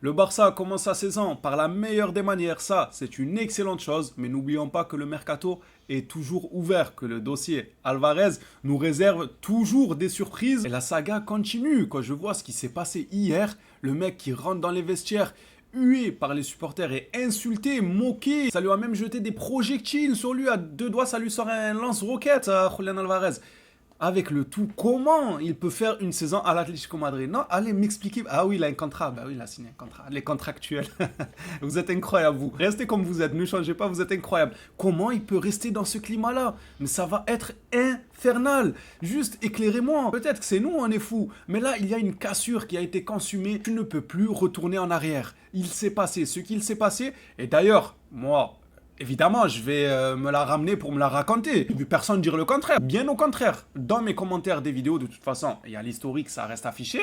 Le Barça commence sa saison par la meilleure des manières, ça c'est une excellente chose, mais n'oublions pas que le mercato est toujours ouvert, que le dossier Alvarez nous réserve toujours des surprises et la saga continue. Quand je vois ce qui s'est passé hier, le mec qui rentre dans les vestiaires hué par les supporters et insulté, moqué, ça lui a même jeté des projectiles sur lui à deux doigts, ça lui sort un lance-roquette à Julian Alvarez. Avec le tout, comment il peut faire une saison à l'Atlético Madrid? Non, allez m'expliquer. Ah oui, il a un contrat. Bah oui, il a signé un contrat. Les contractuels. Vous êtes incroyable, vous. Restez comme vous êtes. Ne changez pas, vous êtes incroyable. Comment il peut rester dans ce climat-là? Mais ça va être infernal. Juste éclairez-moi. Peut-être que c'est nous, on est fous. Mais là, il y a une cassure qui a été consumée. Tu ne peux plus retourner en arrière. Il s'est passé ce qu'il s'est passé. Et d'ailleurs, moi, évidemment, je vais me la ramener pour me la raconter. J'ai vu personne dire le contraire. Bien au contraire. Dans mes commentaires des vidéos, de toute façon, il y a l'historique, ça reste affiché.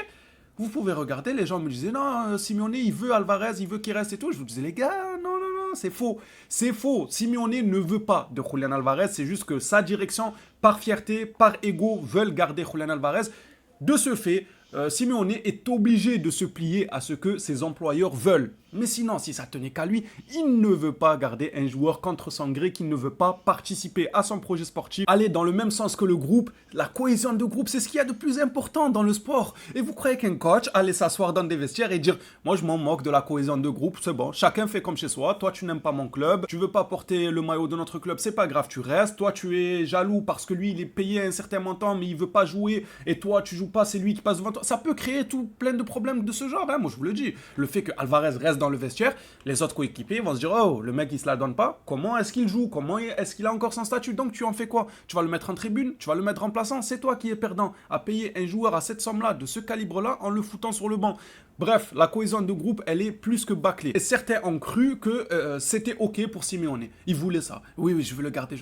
Vous pouvez regarder, les gens me disaient non, Simeone, il veut Alvarez, il veut qu'il reste et tout. Je vous disais, les gars, non, non, non, c'est faux. C'est faux. Simeone ne veut pas de Julian Alvarez. C'est juste que sa direction, par fierté, par ego, veulent garder Julian Alvarez. De ce fait, Simeone est obligé de se plier à ce que ses employeurs veulent. Mais sinon, si ça tenait qu'à lui, il ne veut pas garder un joueur contre son gré qui ne veut pas participer à son projet sportif, aller dans le même sens que le groupe. La cohésion de groupe, c'est ce qu'il y a de plus important dans le sport. Et vous croyez qu'un coach allait s'asseoir dans des vestiaires et dire « Moi, je m'en moque de la cohésion de groupe, c'est bon, chacun fait comme chez soi. Toi, tu n'aimes pas mon club, tu veux pas porter le maillot de notre club, c'est pas grave, tu restes. Toi, tu es jaloux parce que lui, il est payé un certain montant, mais il veut pas jouer. Et toi, tu joues pas, c'est lui qui passe devant toi. » Ça peut créer tout plein de problèmes de ce genre, hein, moi je vous le dis. Le fait que Alvarez reste dans le vestiaire, les autres coéquipiers vont se dire oh, le mec il se la donne pas, comment est-ce qu'il joue, comment est-ce qu'il a encore son statut, donc tu en fais quoi? Tu vas le mettre en tribune, tu vas le mettre remplaçant, c'est toi qui es perdant à payer un joueur à cette somme là, de ce calibre là, en le foutant sur le banc. Bref, la cohésion de groupe, elle est plus que bâclée. Et certains ont cru que c'était ok pour Simeone. Ils voulaient ça. Oui, oui, je veux le garder.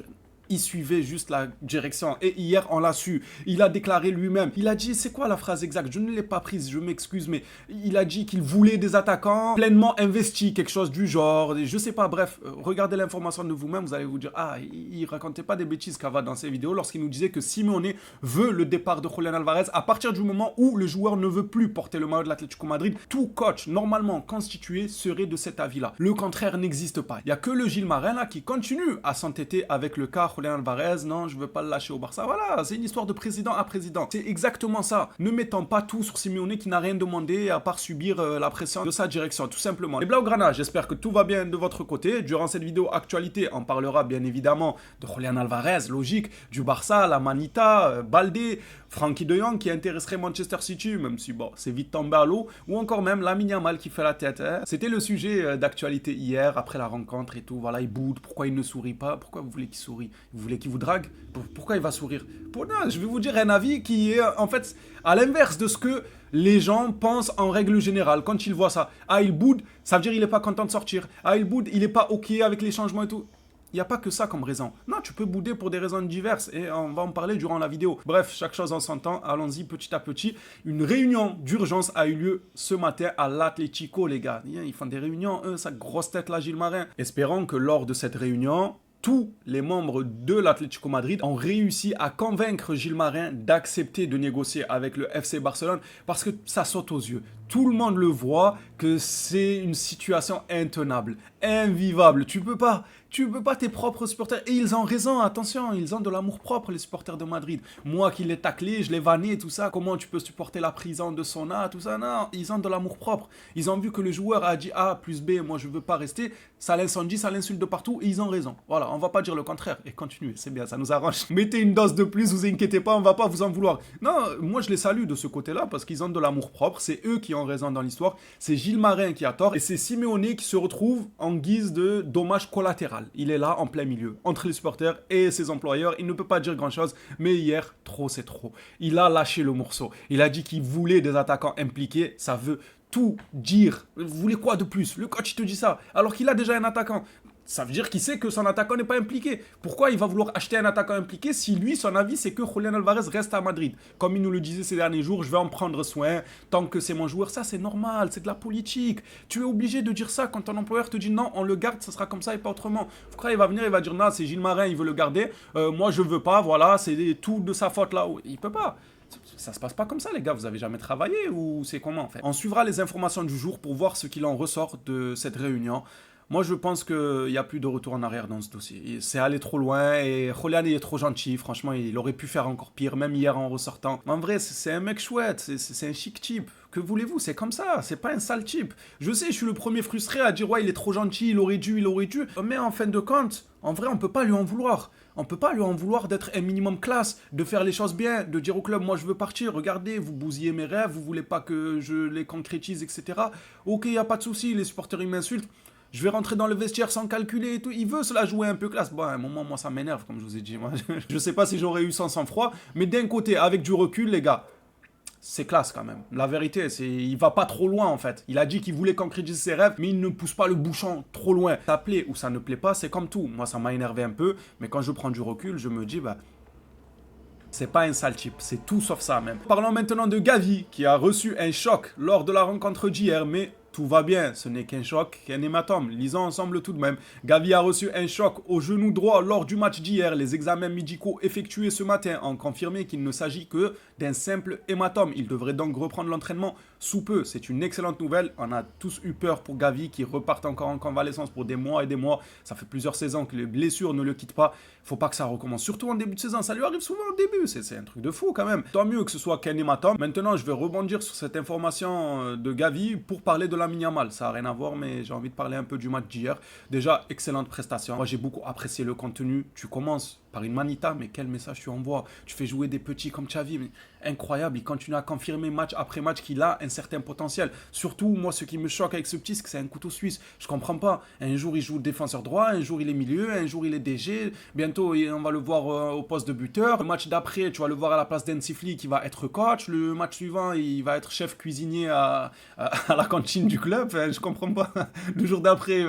Il suivait juste la direction. Et hier, on l'a su. Il a déclaré lui-même. Il a dit, c'est quoi la phrase exacte? Je ne l'ai pas prise, je m'excuse, mais il a dit qu'il voulait des attaquants pleinement investis, quelque chose du genre. Je sais pas, bref, regardez l'information de vous-même, vous allez vous dire, ah, il racontait pas des bêtises Cava dans ses vidéos lorsqu'il nous disait que Simeone veut le départ de Julian Alvarez à partir du moment où le joueur ne veut plus porter le maillot de l'Atlético Madrid. Tout coach normalement constitué serait de cet avis-là. Le contraire n'existe pas. Il y a que le Gilles Marin là qui continue à s'entêter avec le cas Julian Alvarez, non, je veux pas le lâcher au Barça. Voilà, c'est une histoire de président à président. C'est exactement ça. Ne mettons pas tout sur Simeone qui n'a rien demandé à part subir la pression de sa direction, tout simplement. Les Blaugrana, j'espère que tout va bien de votre côté. Durant cette vidéo actualité, on parlera bien évidemment de Julian Alvarez, logique, du Barça, la Manita, Baldé, Frankie de Jong qui intéresserait Manchester City, même si bon, c'est vite tombé à l'eau, ou encore même Lamine Yamal qui fait la tête. Hein. C'était le sujet d'actualité hier, après la rencontre et tout. Voilà, il boude, pourquoi il ne sourit pas? Pourquoi vous voulez qu'il sourit? Vous voulez qu'il vous drague? Pourquoi il va sourire? Non, je vais vous dire un avis qui est en fait à l'inverse de ce que les gens pensent en règle générale quand ils voient ça. Ah, il boude, ça veut dire qu'il n'est pas content de sortir. Ah, il boude, il n'est pas OK avec les changements et tout. Il n'y a pas que ça comme raison. Non, tu peux bouder pour des raisons diverses et on va en parler durant la vidéo. Bref, chaque chose en son temps, allons-y petit à petit. Une réunion d'urgence a eu lieu ce matin à l'Atlético, les gars. Ils font des réunions, eux, sa grosse tête là, Gilles Marin. Espérons que lors de cette réunion, tous les membres de l'Atlético Madrid ont réussi à convaincre Gilles Marin d'accepter de négocier avec le FC Barcelone parce que ça saute aux yeux. Tout le monde le voit que c'est une situation intenable, invivable. Tu peux pas, tes propres supporters. Et ils ont raison, attention, ils ont de l'amour propre, les supporters de Madrid. Moi qui l'ai taclé, je l'ai vanné, tout ça. Comment tu peux supporter la prison de Sona, tout ça? Non, ils ont de l'amour propre. Ils ont vu que le joueur a dit A plus B, moi je veux pas rester. Ça l'incendie, ça l'insulte de partout et ils ont raison. Voilà, on va pas dire le contraire. Et continuez, c'est bien, ça nous arrange. Mettez une dose de plus, vous inquiétez pas, on va pas vous en vouloir. Non, moi je les salue de ce côté-là parce qu'ils ont de l'amour propre. C'est eux qui ont raison dans l'histoire. C'est Gilles Marin qui a tort et c'est Simeone qui se retrouve en guise de dommage collatéral. Il est là en plein milieu, entre les supporters et ses employeurs. Il ne peut pas dire grand-chose, mais hier, trop c'est trop. Il a lâché le morceau. Il a dit qu'il voulait des attaquants impliqués. Ça veut tout dire. Vous voulez quoi de plus? Le coach te dit ça, alors qu'il a déjà un attaquant. Ça veut dire qu'il sait que son attaquant n'est pas impliqué. Pourquoi il va vouloir acheter un attaquant impliqué si lui, son avis, c'est que Julian Alvarez reste à Madrid? Comme il nous le disait ces derniers jours, je vais en prendre soin tant que c'est mon joueur. Ça, c'est normal, c'est de la politique. Tu es obligé de dire ça quand ton employeur te dit non, on le garde, ça sera comme ça et pas autrement. Vous croyez, il va venir, il va dire non, c'est Gilles Marin, il veut le garder. Moi, je veux pas, voilà, c'est tout de sa faute là. Il peut pas. Ça se passe pas comme ça, les gars. Vous avez jamais travaillé ou c'est comment en fait? On suivra les informations du jour pour voir ce qu'il en ressort de cette réunion. Moi, je pense qu'il n'y a plus de retour en arrière dans ce dossier. C'est allé trop loin et Rolian est trop gentil. Franchement, il aurait pu faire encore pire, même hier en ressortant. En vrai, c'est un mec chouette, c'est un chic type. Que voulez-vous? C'est comme ça, c'est pas un sale type. Je sais, je suis le premier frustré à dire ouais, il est trop gentil, il aurait dû. Mais en fin de compte, en vrai, on peut pas lui en vouloir. On peut pas lui en vouloir d'être un minimum classe, de faire les choses bien, de dire au club, moi je veux partir, regardez, vous bousillez mes rêves, vous voulez pas que je les concrétise, etc. Ok, y a pas de souci, les supporters ils m'insultent. Je vais rentrer dans le vestiaire sans calculer et tout. Il veut se la jouer un peu classe. Bon, à un moment, moi, ça m'énerve, comme je vous ai dit. Moi, je sais pas si j'aurais eu sans sang-froid. Mais d'un côté, avec du recul, les gars, c'est classe quand même. La vérité, il va pas trop loin, en fait. Il a dit qu'il voulait concrétiser ses rêves, mais il ne pousse pas le bouchon trop loin. Ça plaît ou ça ne plaît pas, c'est comme tout. Moi, ça m'a énervé un peu. Mais quand je prends du recul, je me dis, bah... c'est pas un sale type, c'est tout sauf ça même. Parlons maintenant de Gavi, qui a reçu un choc lors de la rencontre d'hier, mais tout va bien, ce n'est qu'un choc, qu'un hématome. Lisons ensemble tout de même. Gavi a reçu un choc au genou droit lors du match d'hier. Les examens médicaux effectués ce matin ont confirmé qu'il ne s'agit que d'un simple hématome. Il devrait donc reprendre l'entraînement sous peu. C'est une excellente nouvelle. On a tous eu peur pour Gavi qui repart encore en convalescence pour des mois et des mois. Ça fait plusieurs saisons que les blessures ne le quittent pas. Faut pas que ça recommence, surtout en début de saison. Ça lui arrive souvent au début. C'est un truc de fou quand même. Tant mieux que ce soit qu'un hématome. Maintenant, je vais rebondir sur cette information de Gavi pour parler de Lamine Yamal. Ça n'a rien à voir, mais j'ai envie de parler un peu du match d'hier. Déjà, excellente prestation. Moi, j'ai beaucoup apprécié le contenu. Tu commences par une manita, mais quel message tu envoies? Tu fais jouer des petits comme Xavi, mais incroyable. Il continue à confirmer match après match qu'il a un certain potentiel. Surtout, moi, ce qui me choque avec ce petit, c'est que c'est un couteau suisse. Je comprends pas. Un jour, il joue défenseur droit, un jour, il est milieu, un jour, il est DG. Bientôt, on va le voir au poste de buteur. Le match d'après, tu vas le voir à la place d'Ensifli qui va être coach. Le match suivant, il va être chef cuisinier à la cantine du club. Enfin, je comprends pas. Le jour d'après,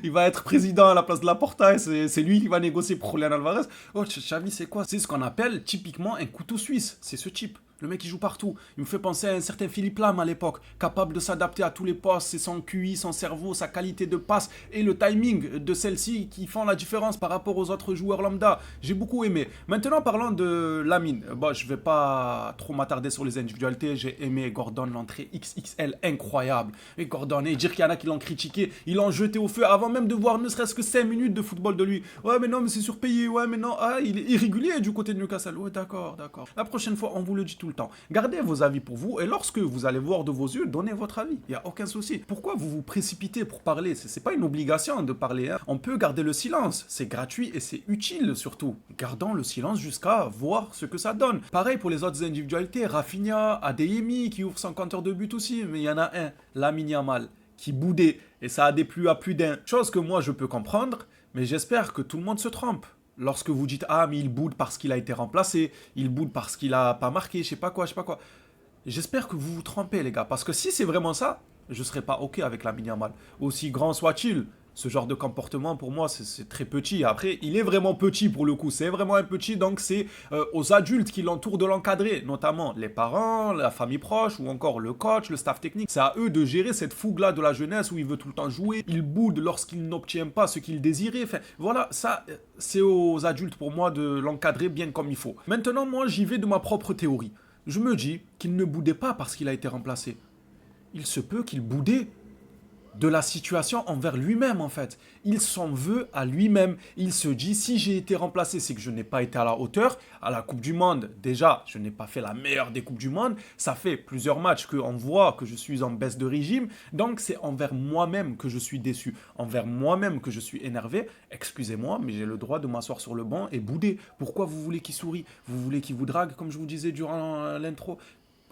il va être président à la place de Laporta. C'est lui qui va négocier pour Julian Alvarez. Oh, Xavi, c'est quoi? C'est ce qu'on appelle typiquement un couteau suisse. C'est ce type. Le mec, il joue partout. Il me fait penser à un certain Philippe Lam à l'époque, capable de s'adapter à tous les postes. C'est son QI, son cerveau, sa qualité de passe et le timing de celle-ci qui font la différence par rapport aux autres joueurs lambda. J'ai beaucoup aimé. Maintenant, parlons de Lamine. Bon, je vais pas trop m'attarder sur les individualités. J'ai aimé Gordon, l'entrée XXL, incroyable. Et Gordon, et dire qu'il y en a qui l'ont critiqué, ils l'ont jeté au feu avant même de voir ne serait-ce que 5 minutes de football de lui. Ouais, mais non, mais c'est surpayé. Ouais, mais non. Ah, il est irrégulier du côté de Newcastle. Ouais, d'accord, d'accord. La prochaine fois, on vous le dit tout le temps. Gardez vos avis pour vous et lorsque vous allez voir de vos yeux, donnez votre avis. Il n'y a aucun souci. Pourquoi vous vous précipitez pour parler? C'est pas une obligation de parler. Hein. On peut garder le silence. C'est gratuit et c'est utile surtout. Gardons le silence jusqu'à voir ce que ça donne. Pareil pour les autres individualités. Rafinha, Adeyemi qui ouvre son compteur de but aussi. Mais il y en a un, Lamine Yamal, qui boudait. Et ça a déplu à plus d'un. Chose que moi je peux comprendre, mais j'espère que tout le monde se trompe. Lorsque vous dites ah mais il boude parce qu'il a été remplacé, il boude parce qu'il a pas marqué, je sais pas quoi. J'espère que vous vous trompez les gars, parce que si c'est vraiment ça, je serai pas ok avec Lamine Yamal. Aussi grand soit-il, ce genre de comportement pour moi c'est très petit. Après il est vraiment petit pour le coup, c'est vraiment un petit, donc c'est aux adultes qui l'entourent de l'encadrer, notamment les parents, la famille proche ou encore le coach, le staff technique. C'est à eux de gérer cette fougue là de la jeunesse où il veut tout le temps jouer, il boude lorsqu'il n'obtient pas ce qu'il désirait. Enfin voilà, ça c'est aux adultes pour moi de l'encadrer bien comme il faut. Maintenant moi j'y vais de ma propre théorie. Je me dis qu'il ne boudait pas parce qu'il a été remplacé. Il se peut qu'il boudait de la situation envers lui-même en fait. Il s'en veut à lui-même. Il se dit si j'ai été remplacé, c'est que je n'ai pas été à la hauteur. À la Coupe du Monde, déjà, je n'ai pas fait la meilleure des Coupes du Monde. Ça fait plusieurs matchs qu'on voit que je suis en baisse de régime. Donc c'est envers moi-même que je suis déçu. Envers moi-même que je suis énervé. Excusez-moi, mais j'ai le droit de m'asseoir sur le banc et bouder. Pourquoi vous voulez qu'il sourie? Vous voulez qu'il vous drague comme je vous disais durant l'intro?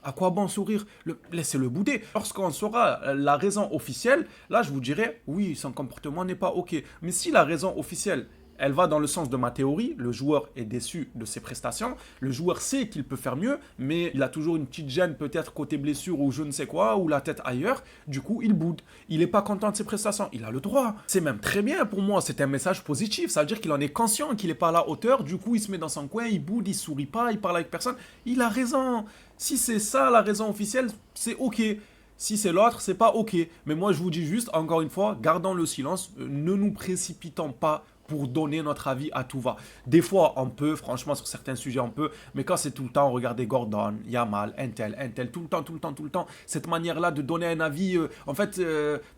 À quoi bon sourire? Laissez-le bouder. Lorsqu'on saura la raison officielle, là je vous dirai, oui, son comportement n'est pas ok. Mais si la raison officielle, elle va dans le sens de ma théorie, le joueur est déçu de ses prestations, le joueur sait qu'il peut faire mieux, mais il a toujours une petite gêne peut-être côté blessure ou je ne sais quoi, ou la tête ailleurs, du coup il boude. Il n'est pas content de ses prestations, il a le droit. C'est même très bien pour moi, c'est un message positif, ça veut dire qu'il en est conscient, qu'il n'est pas à la hauteur, du coup il se met dans son coin, il boude, il sourit pas, il parle avec personne, il a raison. Si c'est ça la raison officielle, c'est ok. Si c'est l'autre, c'est pas ok. Mais moi, je vous dis juste, encore une fois, gardons le silence. Ne nous précipitons pas pour donner notre avis à tout va. Des fois, on peut, franchement, sur certains sujets, on peut, mais quand c'est tout le temps, regardez Gordon, Yamal, Intel, tout le temps, cette manière-là de donner un avis,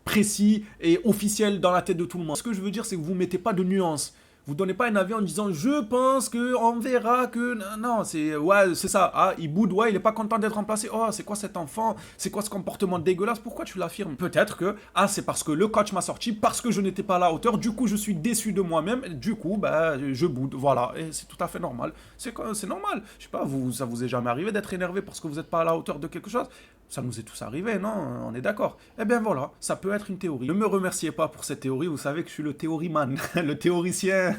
précis et officiel dans la tête de tout le monde. Ce que je veux dire, c'est que vous ne mettez pas de nuances. Vous donnez pas un avis en disant je pense que on verra que non c'est ouais c'est ça ah il boude ouais il est pas content d'être remplacé oh c'est quoi cet enfant c'est quoi ce comportement dégueulasse pourquoi tu l'affirmes peut-être que ah c'est parce que le coach m'a sorti parce que je n'étais pas à la hauteur du coup je suis déçu de moi-même du coup bah je boude voilà et c'est tout à fait normal c'est normal je sais pas ça vous est jamais arrivé d'être énervé parce que vous n'êtes pas à la hauteur de quelque chose ça nous est tous arrivé, non? On est d'accord. Eh bien voilà, ça peut être une théorie. Ne me remerciez pas pour cette théorie, vous savez que je suis le théoriman, le théoricien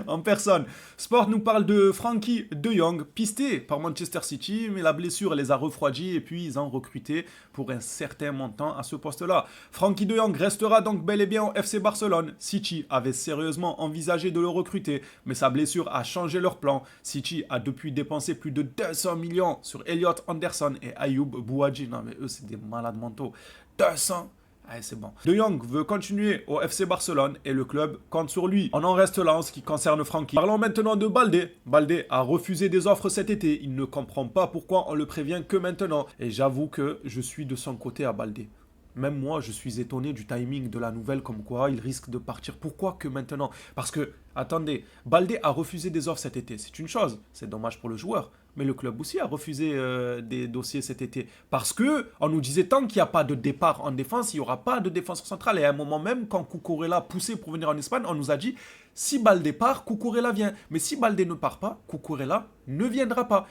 en personne. Sport nous parle de Frankie de Jong, pisté par Manchester City, mais la blessure les a refroidis et puis ils ont recruté pour un certain montant à ce poste-là. Frankie de Jong restera donc bel et bien au FC Barcelone. City avait sérieusement envisagé de le recruter, mais sa blessure a changé leur plan. City a depuis dépensé plus de 200 millions sur Elliot Anderson et Ayoub Bouadji. Non, mais eux, c'est des malades mentaux. 200. Allez, c'est bon. De Jong veut continuer au FC Barcelone et le club compte sur lui. On en reste là en ce qui concerne Frankie. Parlons maintenant de Baldé. Baldé a refusé des offres cet été. Il ne comprend pas pourquoi on le prévient que maintenant. Et j'avoue que je suis de son côté à Baldé. Même moi, je suis étonné du timing de la nouvelle, comme quoi il risque de partir. Pourquoi que maintenant? Parce que, attendez, Baldé a refusé des offres cet été. C'est une chose, c'est dommage pour le joueur. Mais le club aussi a refusé des dossiers cet été. Parce que on nous disait tant qu'il n'y a pas de départ en défense, il n'y aura pas de défenseur central. Et à un moment même, quand Cucurella poussait pour venir en Espagne, on nous a dit si Baldé part, Cucurella vient. Mais si Baldé ne part pas, Cucurella ne viendra pas.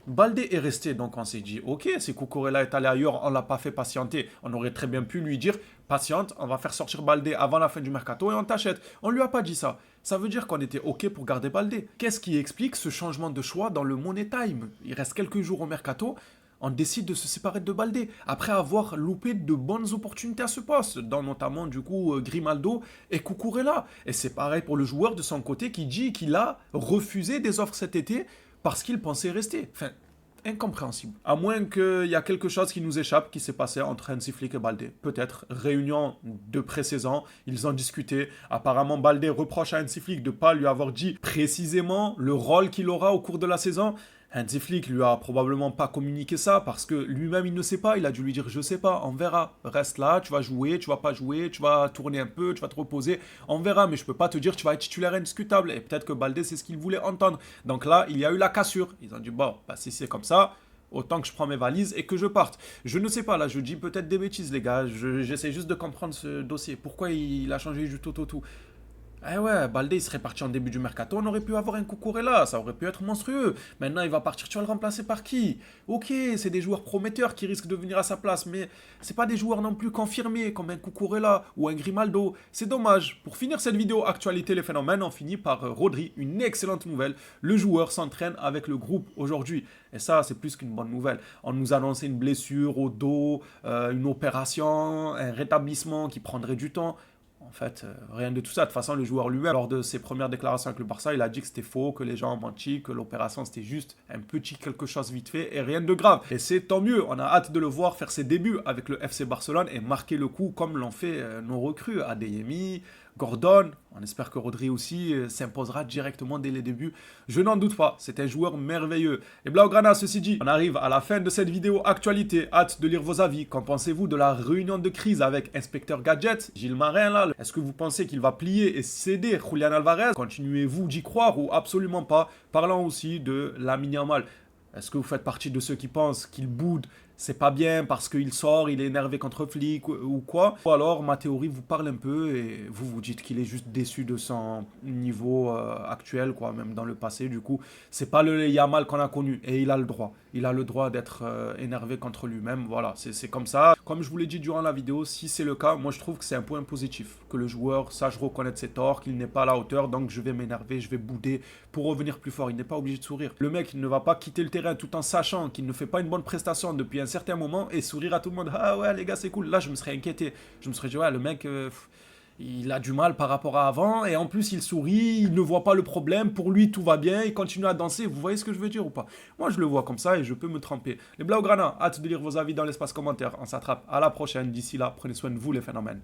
Baldé est resté, donc on s'est dit, ok, si Cucurella est allé ailleurs, on ne l'a pas fait patienter. On aurait très bien pu lui dire, patiente, on va faire sortir Baldé avant la fin du mercato et on t'achète. On ne lui a pas dit ça. Ça veut dire qu'on était ok pour garder Baldé. Qu'est-ce qui explique ce changement de choix dans le Money Time? Il reste quelques jours au mercato, on décide de se séparer de Baldé, après avoir loupé de bonnes opportunités à ce poste, dont notamment du coup Grimaldo et Cucurella. Et c'est pareil pour le joueur de son côté qui dit qu'il a refusé des offres cet été, parce qu'il pensait rester. Enfin, incompréhensible. À moins qu'il y a quelque chose qui nous échappe qui s'est passé entre Hansi Flick et Baldé. Peut-être. Réunion de pré-saison, ils ont discuté. Apparemment, Baldé reproche à Hansi Flick de ne pas lui avoir dit précisément le rôle qu'il aura au cours de la saison. Hansi Flick lui a probablement pas communiqué ça parce que lui-même il ne sait pas. Il a dû lui dire je sais pas, on verra. Reste là, tu vas jouer, tu vas pas jouer, tu vas tourner un peu, tu vas te reposer. On verra, mais je peux pas te dire tu vas être titulaire indiscutable. Et peut-être que Baldé c'est ce qu'il voulait entendre. Donc là, il y a eu la cassure. Ils ont dit bon, bah, si c'est comme ça, autant que je prends mes valises et que je parte. Je ne sais pas, là, je dis peut-être des bêtises, les gars. J'essaie juste de comprendre ce dossier. Pourquoi il a changé du tout. Eh ouais, Baldé, il serait parti en début du mercato, on aurait pu avoir un Cucurella, ça aurait pu être monstrueux. Maintenant, il va partir, tu vas le remplacer par qui? Ok, c'est des joueurs prometteurs qui risquent de venir à sa place, mais c'est pas des joueurs non plus confirmés, comme un Cucurella ou un Grimaldo. C'est dommage. Pour finir cette vidéo Actualité les phénomènes, on finit par Rodri, une excellente nouvelle. Le joueur s'entraîne avec le groupe aujourd'hui. Et ça, c'est plus qu'une bonne nouvelle. On nous annonçait une blessure au dos, une opération, un rétablissement qui prendrait du temps. En fait, rien de tout ça. De toute façon, le joueur lui-même, lors de ses premières déclarations avec le Barça, il a dit que c'était faux, que les gens ont menti, que l'opération c'était juste un petit quelque chose vite fait et rien de grave. Et c'est tant mieux. On a hâte de le voir faire ses débuts avec le FC Barcelone et marquer le coup comme l'ont fait nos recrues, Adeyemi, Gordon. On espère que Rodri aussi s'imposera directement dès les débuts. Je n'en doute pas, c'est un joueur merveilleux. Et Blaugrana, ceci dit, on arrive à la fin de cette vidéo actualité. Hâte de lire vos avis. Qu'en pensez-vous de la réunion de crise avec Inspecteur Gadget, Gilles Marin là? Est-ce que vous pensez qu'il va plier et céder Julian Alvarez? Continuez-vous d'y croire ou absolument pas? Parlons aussi de Lamine Yamal. Est-ce que vous faites partie de ceux qui pensent qu'il boude, c'est pas bien parce qu'il sort, il est énervé contre Flick ou quoi? Ou alors ma théorie vous parle un peu et vous vous dites qu'il est juste déçu de son niveau actuel, quoi, même dans le passé. Du coup, c'est pas le Yamal qu'on a connu et il a le droit. Il a le droit d'être énervé contre lui-même. Voilà, c'est comme ça. Comme je vous l'ai dit durant la vidéo, si c'est le cas, moi je trouve que c'est un point positif. Que le joueur sache reconnaître ses torts, qu'il n'est pas à la hauteur, donc je vais m'énerver, je vais bouder pour revenir plus fort. Il n'est pas obligé de sourire. Le mec ne va pas quitter le terrain tout en sachant qu'il ne fait pas une bonne prestation depuis un certain moment et sourire à tout le monde. Ah ouais les gars c'est cool. Là je me serais inquiété. Je me serais dit ouais le mec il a du mal par rapport à avant et en plus il sourit, il ne voit pas le problème, pour lui tout va bien, il continue à danser. Vous voyez ce que je veux dire ou pas? Moi je le vois comme ça et je peux me tromper. Les Blaugrana, hâte de lire vos avis dans l'espace commentaire. On s'attrape à la prochaine. D'ici là, prenez soin de vous les phénomènes.